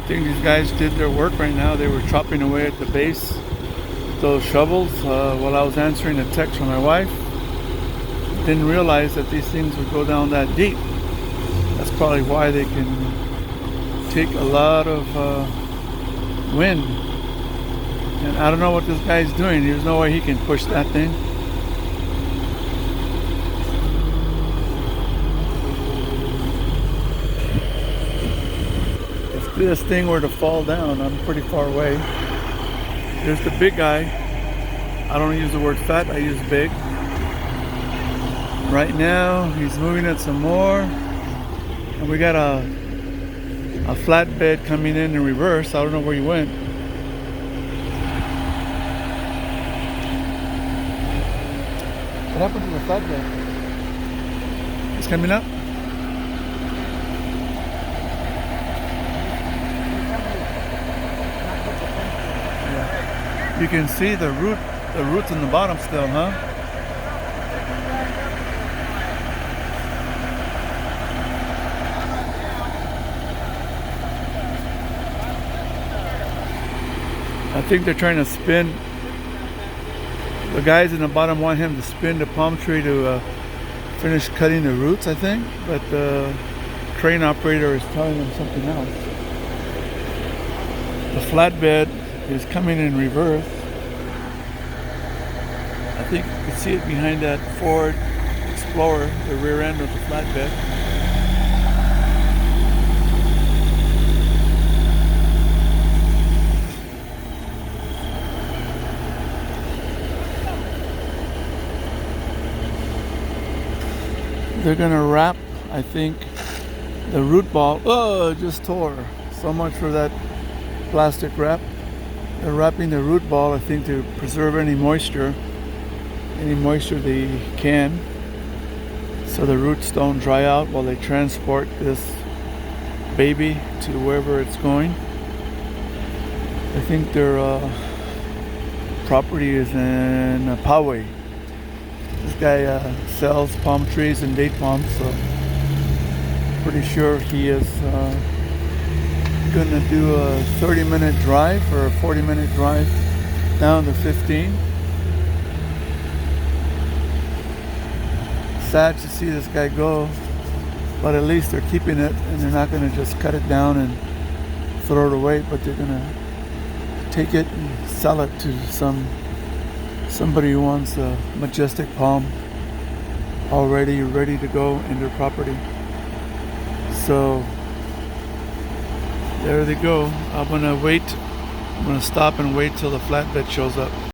think these guys did their work right now. They were chopping away at the base with those shovels while I was answering a text from my wife. Didn't realize that these things would go down that deep. That's probably why they can take a lot of wind. And I don't know what this guy's doing. There's no way he can push that thing. If this thing were to fall down, I'm pretty far away. There's the big guy. I don't use the word fat, I use big. Right now, he's moving it some more. And we got a flatbed coming in reverse. I don't know where he went. What happened to the flatbed? It's coming up? Yeah. You can see the roots in the bottom still, huh? I think they're trying to spin. The guys in the bottom want him to spin the palm tree to finish cutting the roots, I think. But the crane operator is telling them something else. The flatbed is coming in reverse. I think you can see it behind that Ford Explorer, the rear end of the flatbed. They're gonna wrap, I think, the root ball. Oh, it just tore. So much for that plastic wrap. They're wrapping the root ball, I think, to preserve any moisture they can, so the roots don't dry out while they transport this baby to wherever it's going. I think their property is in Poway. This guy sells palm trees and date palms, so pretty sure he is gonna do a 30-minute drive or a 40-minute drive down to 15. Sad to see this guy go, but at least they're keeping it and they're not gonna just cut it down and throw it away, but they're gonna take it and sell it to somebody who wants a majestic palm already ready to go in their property. So there they go. I'm gonna stop and wait till the flatbed shows up.